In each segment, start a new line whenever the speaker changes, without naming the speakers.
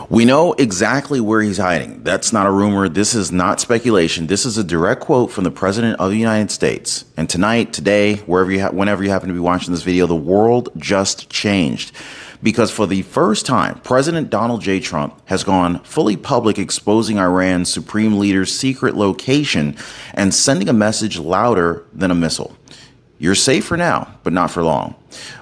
We know exactly where he's hiding. That's not a rumor. This is not speculation. This is a direct quote from the President of the United States. And tonight, today, whenever you happen to be watching this video, the world just changed. Because for the first time, President Donald J. Trump has gone fully public exposing Iran's supreme leader's secret location and sending a message louder than a missile. You're safe for now, but not for long.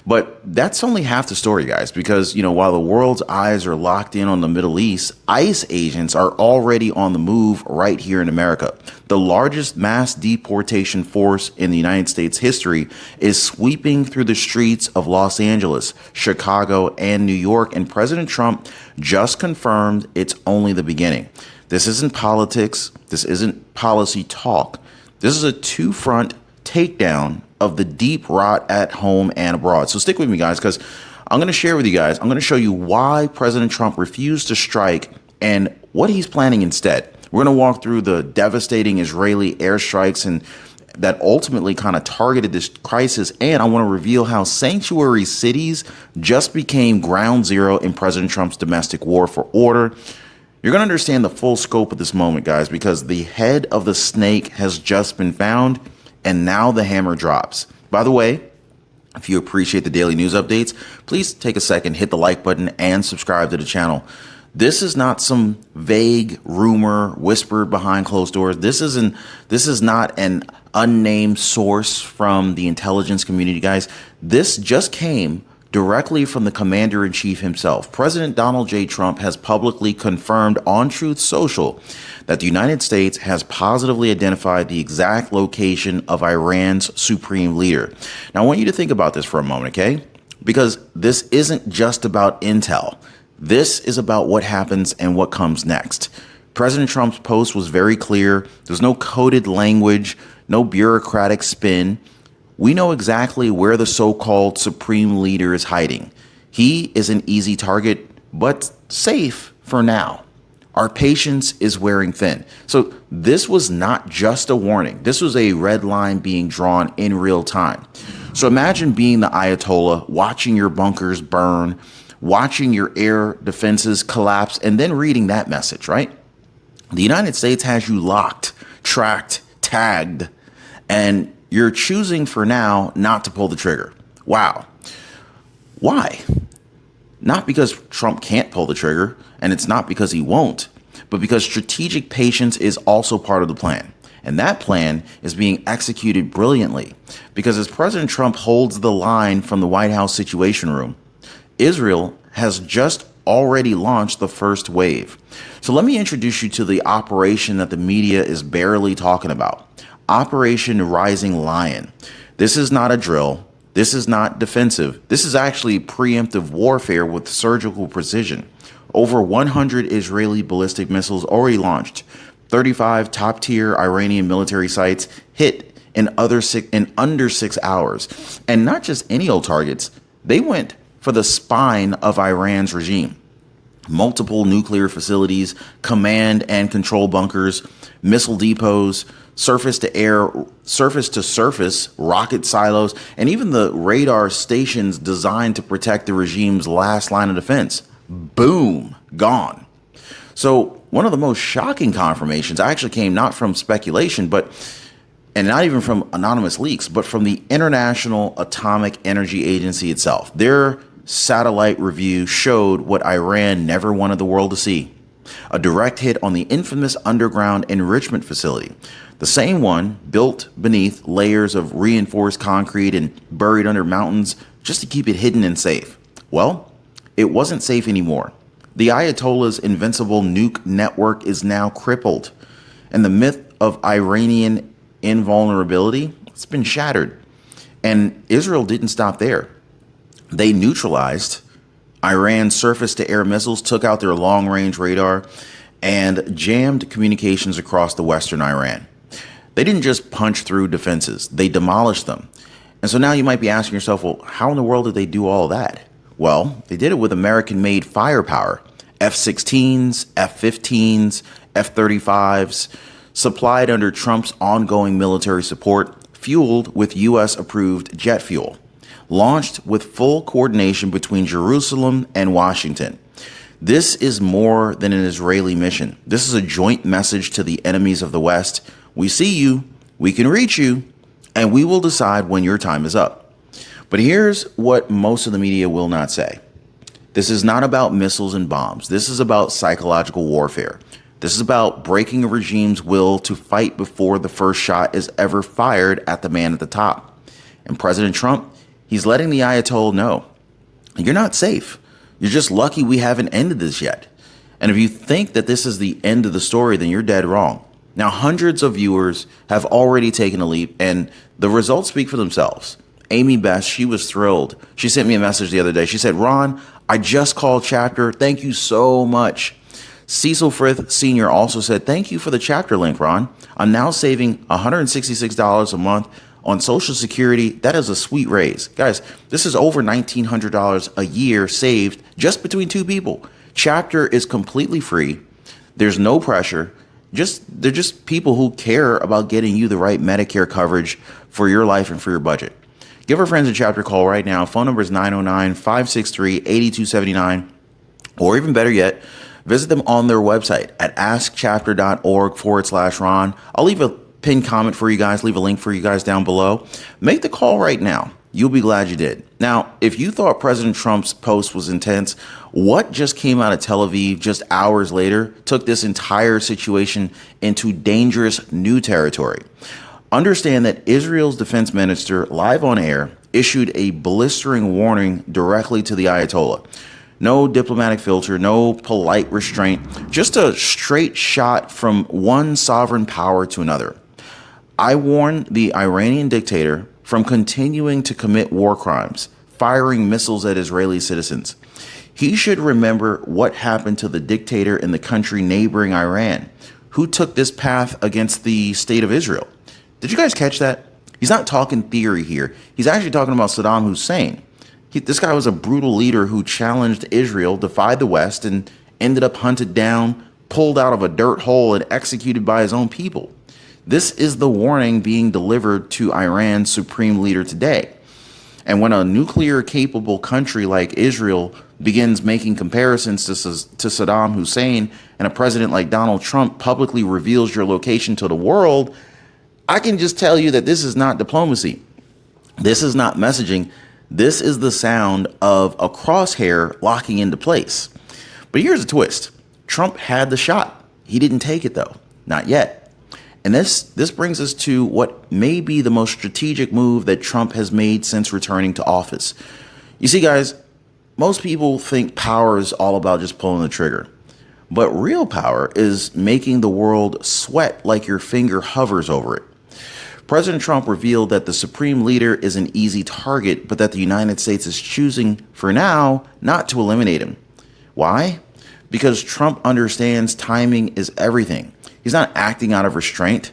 But that's only half the story, guys, because, while the world's eyes are locked in on the Middle East, ICE agents are already on the move right here in America. The largest mass deportation force in the United States history is sweeping through the streets of Los Angeles, Chicago, and New York, and President Trump just confirmed it's only the beginning. This isn't politics. This isn't policy talk. This is a two-front takedown of the deep rot at home and abroad. So stick with me, guys, because I'm going to share with you guys, I'm going to show you why President Trump refused to strike and what he's planning instead. We're going to walk through the devastating Israeli airstrikes and that ultimately kind of targeted this crisis. And I want to reveal how sanctuary cities just became ground zero in President Trump's domestic war for order. You're going to understand the full scope of this moment, guys, because the head of the snake has just been found. And now the hammer drops. By the way, if you appreciate the daily news updates, please take a second, hit the like button, and subscribe to the channel. This is not some vague rumor whispered behind closed doors. This is not an unnamed source from the intelligence community, guys. This just came directly from the commander-in-chief himself. President Donald J. Trump has publicly confirmed on Truth Social that the United States has positively identified the exact location of Iran's supreme leader. Now, I want you to think about this for a moment, okay? Because this isn't just about intel. This is about what happens and what comes next. President Trump's post was very clear. There's no coded language, no bureaucratic spin. We know exactly where the so-called supreme leader is hiding. He is an easy target, but safe for now. Our patience is wearing thin. So this was not just a warning. This was a red line being drawn in real time. So imagine being the Ayatollah, watching your bunkers burn, watching your air defenses collapse, and then reading that message, right? The United States has you locked, tracked, tagged, and you're choosing for now not to pull the trigger. Wow. Why? Not because Trump can't pull the trigger, and it's not because he won't, but because strategic patience is also part of the plan. And that plan is being executed brilliantly because as President Trump holds the line from the White House Situation Room, Israel has just already launched the first wave. So let me introduce you to the operation that the media is barely talking about. Operation Rising Lion. This is not a drill. This is not defensive. This is actually preemptive warfare with surgical precision. Over 100 Israeli ballistic missiles already launched. 35 top-tier Iranian military sites hit in under 6 hours. And not just any old targets. They went for the spine of Iran's regime. Multiple nuclear facilities, command and control bunkers, missile depots, surface to air, surface to surface, rocket silos, and even the radar stations designed to protect the regime's last line of defense. Boom, gone. So one of the most shocking confirmations actually came not from speculation, and not even from anonymous leaks, but from the International Atomic Energy Agency itself. Their satellite review showed what Iran never wanted the world to see. A direct hit on the infamous underground enrichment facility. The same one built beneath layers of reinforced concrete and buried under mountains just to keep it hidden and safe. Well, it wasn't safe anymore. The Ayatollah's invincible nuke network is now crippled. And the myth of Iranian invulnerability, it's been shattered. And Israel didn't stop there. They neutralized Iran's surface-to-air missiles, took out their long-range radar, and jammed communications across the western Iran. They didn't just punch through defenses, they demolished them. And so now you might be asking yourself, well, how in the world did they do all that? Well, they did it with American-made firepower, F-16s, F-15s, F-35s, supplied under Trump's ongoing military support, fueled with U.S.-approved jet fuel, launched with full coordination between Jerusalem and Washington. This is more than an Israeli mission. This is a joint message to the enemies of the West. We see you, we can reach you, and we will decide when your time is up. But here's what most of the media will not say. This is not about missiles and bombs. This is about psychological warfare. This is about breaking a regime's will to fight before the first shot is ever fired at the man at the top. And President Trump, he's letting the Ayatollah know, you're not safe. You're just lucky we haven't ended this yet. And if you think that this is the end of the story, then you're dead wrong. Now, hundreds of viewers have already taken a leap, and the results speak for themselves. Amy Best, she was thrilled. She sent me a message the other day. She said, Ron, I just called chapter. Thank you so much. Cecil Frith Sr. also said, thank you for the chapter link, Ron. I'm now saving $166 a month on Social Security. That is a sweet raise. Guys, this is over $1,900 a year saved just between two people. Chapter is completely free. There's no pressure. They're just people who care about getting you the right Medicare coverage for your life and for your budget. Give our friends a chapter call right now. Phone number is 909-563-8279. Or even better yet, visit them on their website at askchapter.org/Ron. I'll leave a pinned comment for you guys, leave a link for you guys down below. Make the call right now. You'll be glad you did. Now, if you thought President Trump's post was intense, what just came out of Tel Aviv just hours later took this entire situation into dangerous new territory. Understand that Israel's defense minister, live on air, issued a blistering warning directly to the Ayatollah. No diplomatic filter, no polite restraint, just a straight shot from one sovereign power to another. I warn the Iranian dictator from continuing to commit war crimes, firing missiles at Israeli citizens. He should remember what happened to the dictator in the country neighboring Iran, who took this path against the state of Israel. Did you guys catch that? He's not talking theory here. He's actually talking about Saddam Hussein. This guy was a brutal leader who challenged Israel, defied the West, and ended up hunted down, pulled out of a dirt hole, and executed by his own people. This is the warning being delivered to Iran's supreme leader today. And when a nuclear-capable country like Israel begins making comparisons to Saddam Hussein, and a president like Donald Trump publicly reveals your location to the world, I can just tell you that this is not diplomacy. This is not messaging. This is the sound of a crosshair locking into place. But here's a twist. Trump had the shot. He didn't take it, though. Not yet. And this brings us to what may be the most strategic move that Trump has made since returning to office. You see, guys, most people think power is all about just pulling the trigger. But real power is making the world sweat like your finger hovers over it. President Trump revealed that the supreme leader is an easy target, but that the United States is choosing, for now, not to eliminate him. Why? Because Trump understands timing is everything. He's not acting out of restraint.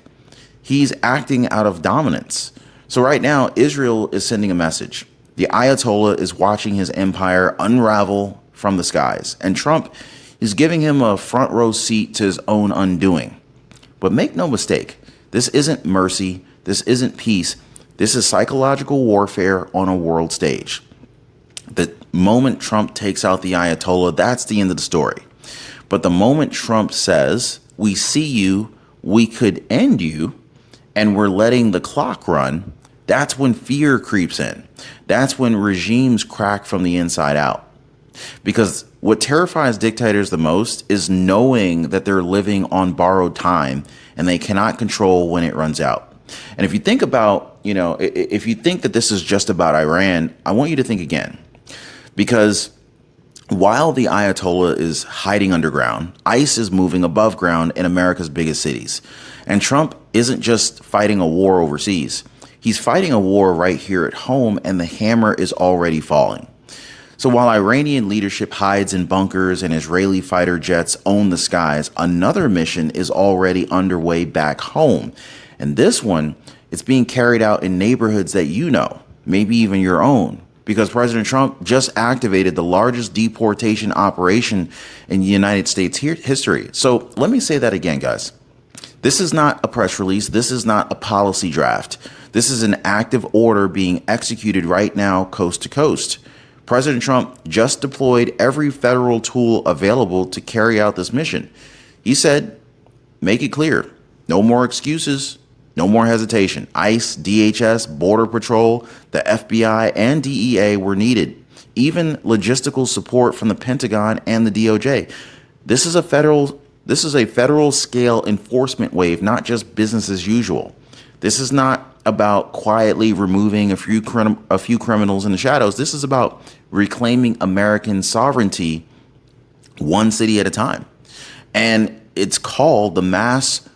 He's acting out of dominance. So right now, Israel is sending a message. The Ayatollah is watching his empire unravel from the skies, and Trump is giving him a front row seat to his own undoing. But make no mistake, this isn't mercy. This isn't peace. This is psychological warfare on a world stage. The moment Trump takes out the Ayatollah, that's the end of the story. But the moment Trump says, we see you, we could end you, and we're letting the clock run, that's when fear creeps in. That's when regimes crack from the inside out. Because what terrifies dictators the most is knowing that they're living on borrowed time and they cannot control when it runs out. And if you think about, if you think that this is just about Iran, I want you to think again. Because while the Ayatollah is hiding underground, ICE is moving above ground in America's biggest cities. And Trump isn't just fighting a war overseas. He's fighting a war right here at home, and the hammer is already falling. So while Iranian leadership hides in bunkers and Israeli fighter jets own the skies, another mission is already underway back home. And this one, it's being carried out in neighborhoods that you know, maybe even your own, because President Trump just activated the largest deportation operation in the United States history. So let me say that again, guys. This is not a press release. This is not a policy draft. This is an active order being executed right now, coast to coast. President Trump just deployed every federal tool available to carry out this mission. He said, make it clear, no more excuses, no more hesitation. ICE, DHS, Border Patrol, the FBI, and DEA were needed. Even logistical support from the Pentagon and the DOJ. This is a federal scale enforcement wave, not just business as usual. This is not about quietly removing a few criminals in the shadows. This is about reclaiming American sovereignty one city at a time. And it's called the Mass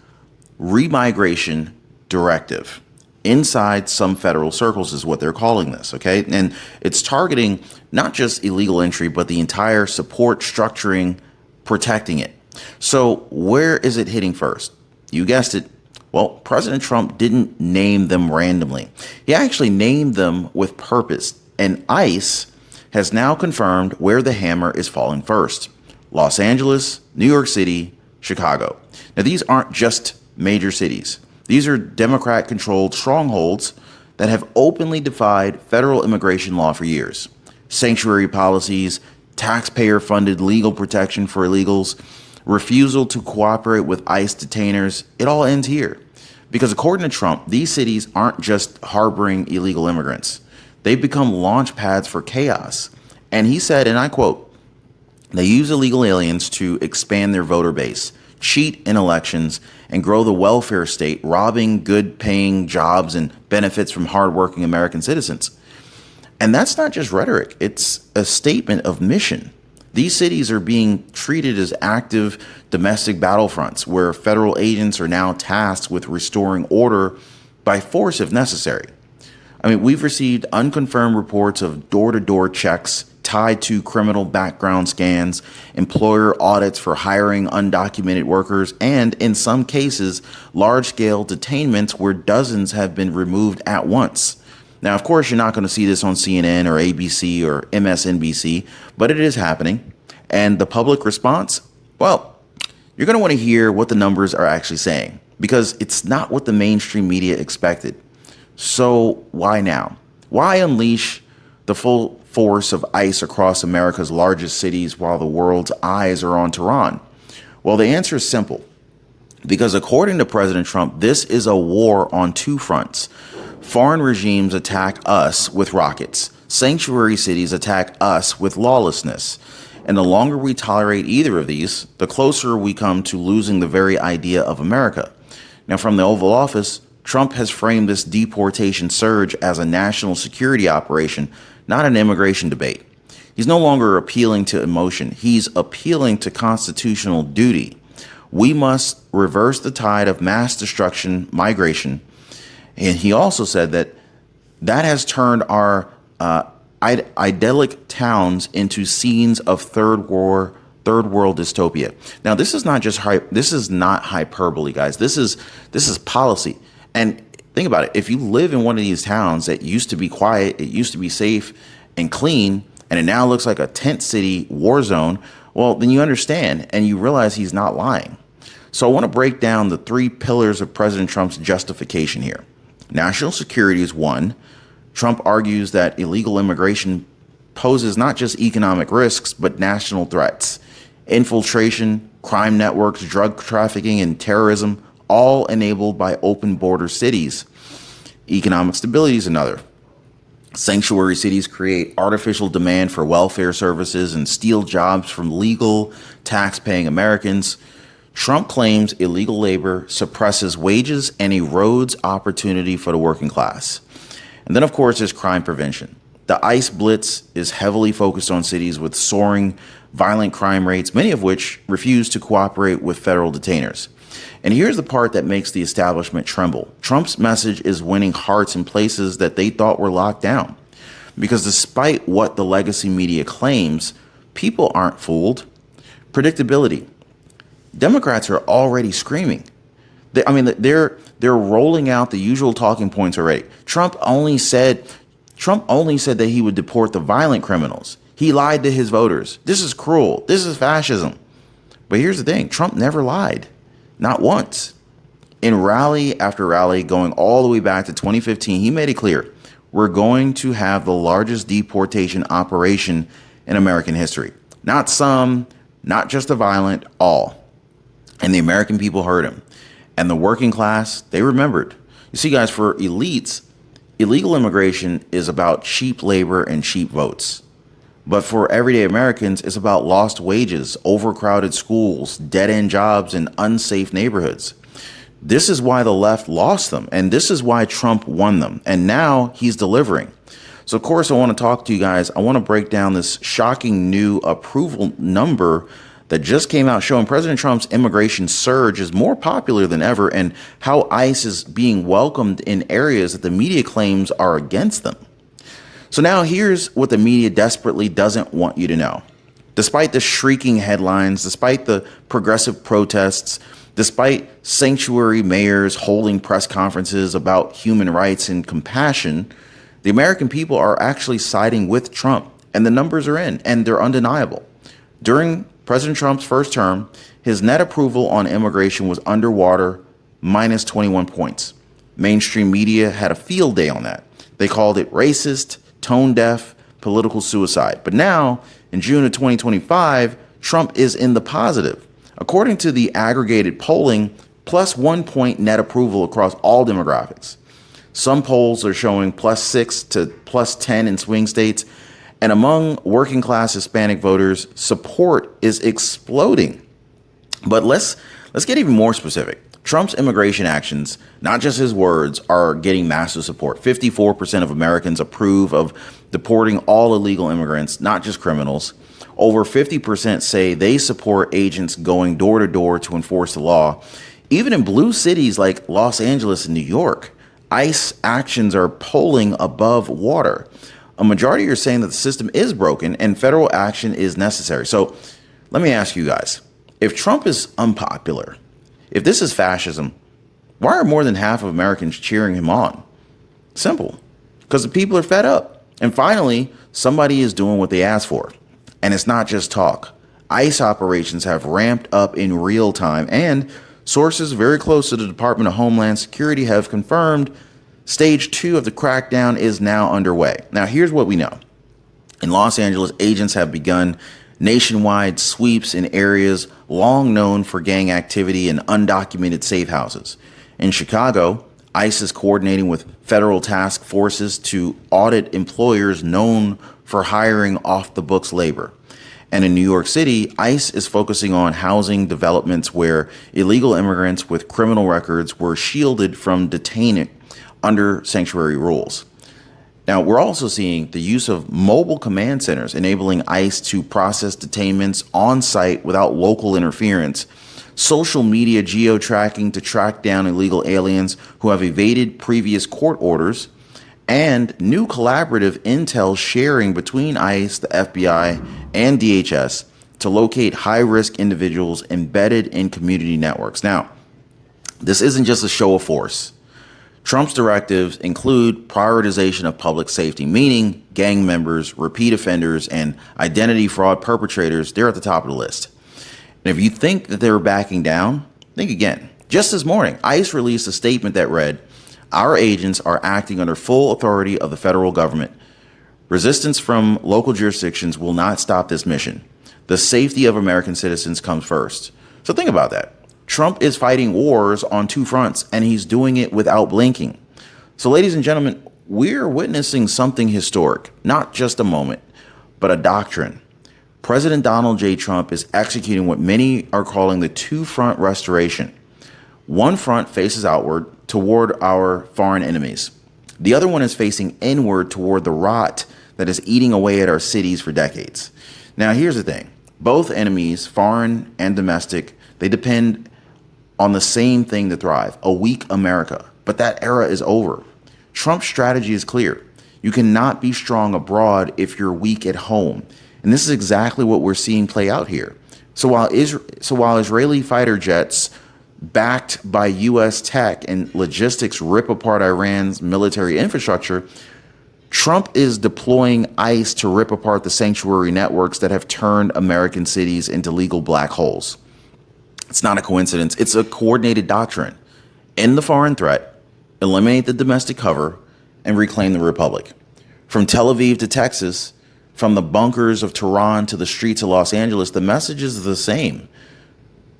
Remigration Directive. Inside some federal circles is what they're calling this, okay? And it's targeting not just illegal entry, but the entire support structuring, protecting it. So where is it hitting first? You guessed it. Well, President Trump didn't name them randomly. He actually named them with purpose. And ICE has now confirmed where the hammer is falling first. Los Angeles, New York City, Chicago. Now, these aren't just major cities. These are Democrat-controlled strongholds that have openly defied federal immigration law for years. Sanctuary policies, taxpayer-funded legal protection for illegals, refusal to cooperate with ICE detainers, it all ends here. Because according to Trump, these cities aren't just harboring illegal immigrants. They've become launch pads for chaos. And he said, and I quote, they use illegal aliens to expand their voter base, cheat in elections, and grow the welfare state, robbing good-paying jobs and benefits from hardworking American citizens. And that's not just rhetoric. It's a statement of mission. These cities are being treated as active domestic battlefronts where federal agents are now tasked with restoring order by force if necessary. I mean, we've received unconfirmed reports of door-to-door checks tied to criminal background scans, employer audits for hiring undocumented workers, and in some cases, large-scale detainments where dozens have been removed at once. Now, of course, you're not going to see this on CNN or ABC or MSNBC, but it is happening. And the public response? Well, you're going to want to hear what the numbers are actually saying, because it's not what the mainstream media expected. So why now? Why unleash the full force of ICE across America's largest cities while the world's eyes are on Tehran? Well, the answer is simple. Because according to President Trump, this is a war on two fronts. Foreign regimes attack us with rockets. Sanctuary cities attack us with lawlessness. And the longer we tolerate either of these, the closer we come to losing the very idea of America. Now, from the Oval Office, Trump has framed this deportation surge as a national security operation, not an immigration debate. He's no longer appealing to emotion. He's appealing to constitutional duty. We must reverse the tide of mass destruction, migration. And he also said that has turned our idyllic towns into scenes of third world dystopia. Now, this is not hyperbole, guys. This is policy. And think about it. If you live in one of these towns that used to be quiet, it used to be safe and clean, and it now looks like a tent city war zone, well, then you understand and you realize he's not lying. So I want to break down the three pillars of President Trump's justification here. National security is one. Trump argues that illegal immigration poses not just economic risks, but national threats. Infiltration, crime networks, drug trafficking, and terrorism, all enabled by open border cities. Economic stability is another. Sanctuary cities create artificial demand for welfare services and steal jobs from legal, tax-paying Americans. Trump claims illegal labor suppresses wages and erodes opportunity for the working class. And then, of course, there's crime prevention. The ICE blitz is heavily focused on cities with soaring violent crime rates, many of which refuse to cooperate with federal detainers. And here's the part that makes the establishment tremble. Trump's message is winning hearts in places that they thought were locked down. Because despite what the legacy media claims, people aren't fooled. Predictability. Democrats are already screaming. They're rolling out the usual talking points already. Trump only said that he would deport the violent criminals. He lied to his voters. This is cruel. This is fascism. But here's the thing. Trump never lied. Not once. In rally after rally, going all the way back to 2015, he made it clear, we're going to have the largest deportation operation in American history. Not some, not just the violent, all. And the American people heard him. And the working class, they remembered. You see, guys, for elites, illegal immigration is about cheap labor and cheap votes. But for everyday Americans, it's about lost wages, overcrowded schools, dead-end jobs, and unsafe neighborhoods. This is why the left lost them, and this is why Trump won them. And now he's delivering. So, of course, I want to talk to you guys. I want to break down this shocking new approval number that just came out showing President Trump's immigration surge is more popular than ever and how ICE is being welcomed in areas that the media claims are against them. So now here's what the media desperately doesn't want you to know. Despite the shrieking headlines, despite the progressive protests, despite sanctuary mayors holding press conferences about human rights and compassion, the American people are actually siding with Trump, and the numbers are in, and they're undeniable. During President Trump's first term, his net approval on immigration was underwater, minus 21 points. Mainstream media had a field day on that. They called it racist, tone deaf, political suicide. But now, in June of 2025, Trump is in the positive. According to the aggregated polling, plus 1 point net approval across all demographics. Some polls are showing plus 6 to plus 10 in swing states. And among working class Hispanic voters, support is exploding. But let's get even more specific. Trump's immigration actions, not just his words, are getting massive support. 54% of Americans approve of deporting all illegal immigrants, not just criminals. Over 50% say they support agents going door to door to enforce the law. Even in blue cities like Los Angeles and New York, ICE actions are polling above water. A majority are saying that the system is broken and federal action is necessary. So let me ask you guys, if Trump is unpopular, if this is fascism, why are more than half of Americans cheering him on? Simple, because the people are fed up. And finally, somebody is doing what they asked for. And it's not just talk. ICE operations have ramped up in real time, and sources very close to the Department of Homeland Security have confirmed Stage 2 of the crackdown is now underway. Now, here's what we know. In Los Angeles, agents have begun nationwide sweeps in areas long known for gang activity and undocumented safe houses. In Chicago, ICE is coordinating with federal task forces to audit employers known for hiring off-the-books labor. And in New York City, ICE is focusing on housing developments where illegal immigrants with criminal records were shielded from detaining under sanctuary rules. Now, we're also seeing the use of mobile command centers, enabling ICE to process detainments on site without local interference, social media geo-tracking to track down illegal aliens who have evaded previous court orders, and new collaborative intel sharing between ICE, the FBI, and DHS to locate high-risk individuals embedded in community networks. Now, this isn't just a show of force. Trump's directives include prioritization of public safety, meaning gang members, repeat offenders, and identity fraud perpetrators. They're at the top of the list. And if you think that they were backing down, think again. Just this morning, ICE released a statement that read, "Our agents are acting under full authority of the federal government. Resistance from local jurisdictions will not stop this mission. The safety of American citizens comes first." So think about that. Trump is fighting wars on two fronts, and he's doing it without blinking. So, ladies and gentlemen, we're witnessing something historic, not just a moment, but a doctrine. President Donald J. Trump is executing what many are calling the two-front restoration. One front faces outward toward our foreign enemies. The other one is facing inward toward the rot that is eating away at our cities for decades. Now, here's the thing. Both enemies, foreign and domestic, they depend on the same thing to thrive, a weak America. But that era is over. Trump's strategy is clear. You cannot be strong abroad if you're weak at home. And this is exactly what we're seeing play out here. So while Israeli fighter jets backed by U.S. tech and logistics rip apart Iran's military infrastructure, Trump is deploying ICE to rip apart the sanctuary networks that have turned American cities into legal black holes. It's not a coincidence. It's a coordinated doctrine. End the foreign threat, eliminate the domestic cover, and reclaim the republic. From Tel Aviv to Texas, from the bunkers of Tehran to the streets of Los Angeles, the message is the same.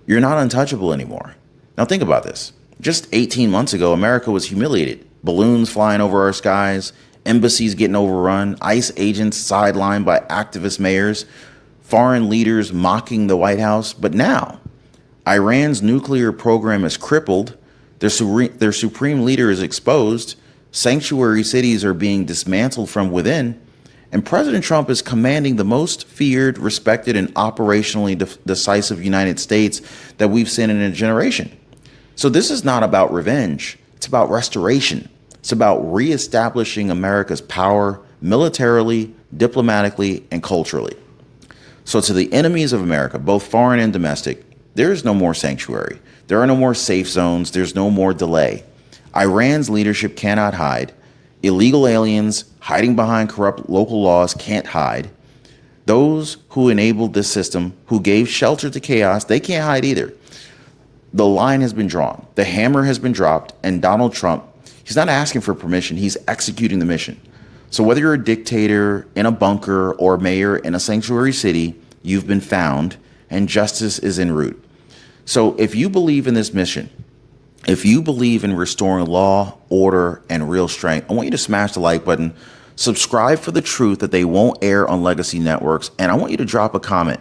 You're not untouchable anymore. Now think about this. Just 18 months ago, America was humiliated. Balloons flying over our skies, embassies getting overrun, ICE agents sidelined by activist mayors, foreign leaders mocking the White House. But now, Iran's nuclear program is crippled, their supreme leader is exposed, sanctuary cities are being dismantled from within, and President Trump is commanding the most feared, respected, and operationally decisive United States that we've seen in a generation. So this is not about revenge. It's about restoration. It's about reestablishing America's power militarily, diplomatically, and culturally. So to the enemies of America, both foreign and domestic, there is no more sanctuary. There are no more safe zones. There's no more delay. Iran's leadership cannot hide. Illegal aliens hiding behind corrupt local laws can't hide. Those who enabled this system, who gave shelter to chaos, they can't hide either. The line has been drawn. The hammer has been dropped. And Donald Trump, he's not asking for permission. He's executing the mission. So whether you're a dictator in a bunker or mayor in a sanctuary city, you've been found and justice is en route. So if you believe in this mission, if you believe in restoring law, order, and real strength, I want you to smash the like button, subscribe for the truth that they won't air on legacy networks, and I want you to drop a comment.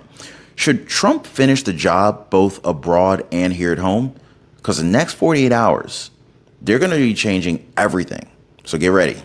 Should Trump finish the job both abroad and here at home? Because the next 48 hours, they're going to be changing everything. So get ready.